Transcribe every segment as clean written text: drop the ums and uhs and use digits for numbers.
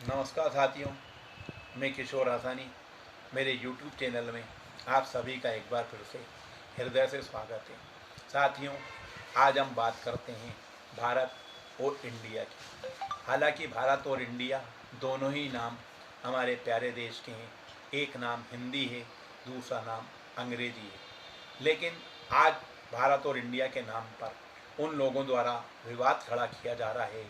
नमस्कार साथियों, मैं किशोर आसानी। मेरे YouTube चैनल में आप सभी का एक बार फिर से हृदय से स्वागत है। साथियों, आज हम बात करते हैं भारत और इंडिया की। हालांकि भारत और इंडिया दोनों ही नाम हमारे प्यारे देश के हैं। एक नाम हिंदी है, दूसरा नाम अंग्रेजी है। लेकिन आज भारत और इंडिया के नाम पर उन लोगों द्वारा विवाद खड़ा किया जा रहा है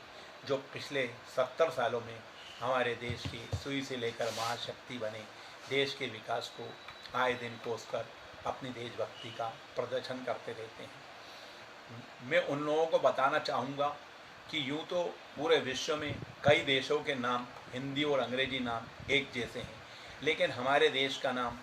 जो पिछले 70 सालों में हमारे देश की सुई से लेकर महाशक्ति बने देश के विकास को आए दिन कोसकर अपनी देशभक्ति का प्रदर्शन करते रहते हैं। मैं उन लोगों को बताना चाहूँगा कि यूँ तो पूरे विश्व में कई देशों के नाम हिंदी और अंग्रेजी नाम एक जैसे हैं, लेकिन हमारे देश का नाम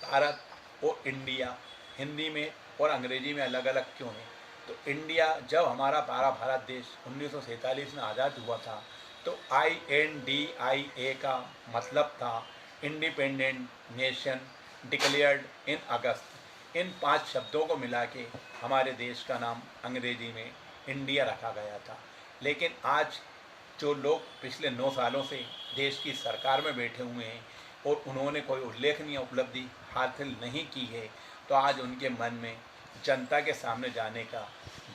भारत और इंडिया हिंदी में और अंग्रेजी में अलग अलग क्यों है? तो इंडिया, जब हमारा भारत देश 1947 में आज़ाद हुआ था, तो INDIA का मतलब था इंडिपेंडेंट नेशन डिक्लेयर्ड इन अगस्त। इन 5 शब्दों को मिला के हमारे देश का नाम अंग्रेजी में इंडिया रखा गया था। लेकिन आज जो लोग पिछले 9 सालों से देश की सरकार में बैठे हुए हैं और उन्होंने कोई उल्लेखनीय उपलब्धि हासिल नहीं की है, तो आज उनके मन में जनता के सामने जाने का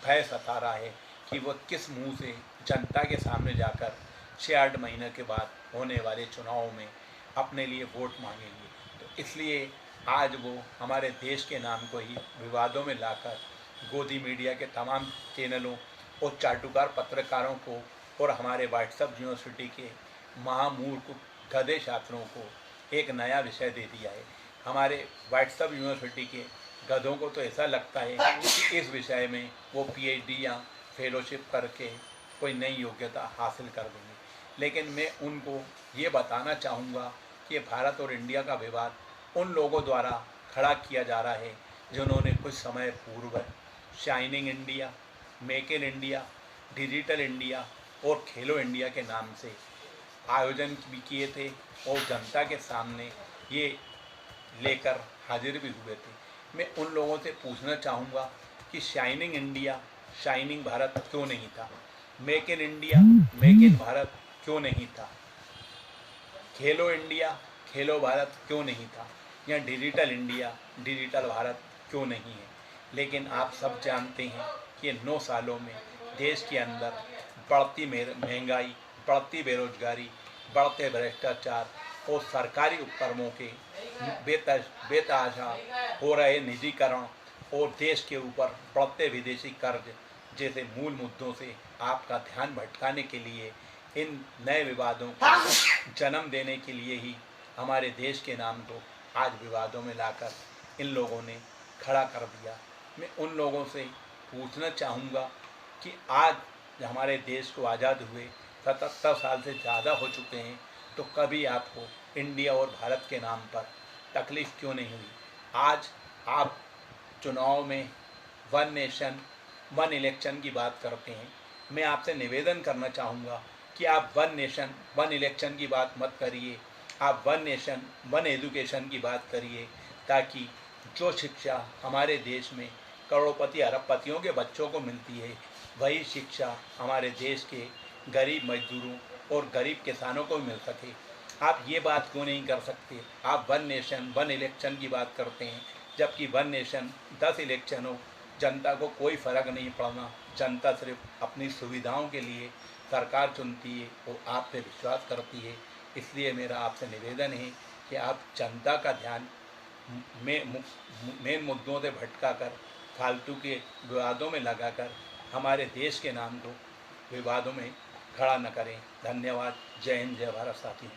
भय सता रहा है कि वो किस मुंह से जनता के सामने जाकर 6-8 महीने के बाद होने वाले चुनावों में अपने लिए वोट मांगेंगे। तो इसलिए आज वो हमारे देश के नाम को ही विवादों में लाकर गोदी मीडिया के तमाम चैनलों और चाटुकार पत्रकारों को और हमारे व्हाट्सएप यूनिवर्सिटी के महामूर्ख गधे छात्रों को एक नया विषय दे दिया है। हमारे व्हाट्सएप यूनिवर्सिटी के गधों को तो ऐसा लगता है कि इस विषय में वो PhD या फेलोशिप करके कोई नई योग्यता हासिल कर देंगे। लेकिन मैं उनको ये बताना चाहूँगा कि भारत और इंडिया का विवाद उन लोगों द्वारा खड़ा किया जा रहा है जिन्होंने कुछ समय पूर्व shining India, make in India, digital India और खेलो इंडिया के नाम से आयोजन भी किए थे और जनता के सामने ये लेकर हाजिर भी हुए थे। मैं उन लोगों से पूछना चाहूँगा कि शाइनिंग इंडिया, शाइनिंग भारत क्यों नहीं था? Make in India, make in Bharat क्यों नहीं था? खेलो इंडिया, खेलो भारत क्यों नहीं था? या डिजिटल इंडिया, डिजिटल भारत क्यों नहीं है? लेकिन आप सब जानते हैं कि 9 सालों में देश के अंदर बढ़ती महंगाई, बढ़ती बेरोजगारी, बढ़ते भ्रष्टाचार और सरकारी उपक्रमों के बेतहाशा हो रहे निजीकरण और देश के ऊपर बढ़ते विदेशी कर्ज जैसे मूल मुद्दों से आपका ध्यान भटकाने के लिए, इन नए विवादों को जन्म देने के लिए ही हमारे देश के नाम को आज विवादों में लाकर इन लोगों ने खड़ा कर दिया। मैं उन लोगों से पूछना चाहूँगा कि आज हमारे देश को आज़ाद हुए 77 साल से ज़्यादा हो चुके हैं, तो कभी आपको इंडिया और भारत के नाम पर तकलीफ़ क्यों नहीं हुई? आज आप चुनाव में वन नेशन वन इलेक्शन की बात करते हैं। मैं आपसे निवेदन करना चाहूँगा कि आप वन नेशन वन इलेक्शन की बात मत करिए, आप वन नेशन वन एजुकेशन की बात करिए, ताकि जो शिक्षा हमारे देश में करोड़पति अरबपतियों के बच्चों को मिलती है, वही शिक्षा हमारे देश के गरीब मजदूरों और गरीब किसानों को मिल सके। आप ये बात क्यों नहीं कर सकते? आप वन नेशन वन इलेक्शन की बात करते हैं, जबकि वन नेशन 10 इलेक्शन हो, जनता को कोई फ़र्क नहीं पड़ना। जनता सिर्फ अपनी सुविधाओं के लिए सरकार चुनती है और आप पे विश्वास करती है। इसलिए मेरा आपसे निवेदन है कि आप जनता का ध्यान मेन मुद्दों से भटकाकर फालतू के विवादों में लगाकर हमारे देश के नाम को विवादों में खड़ा न करें। धन्यवाद। जय हिंद, जय भारत साथी।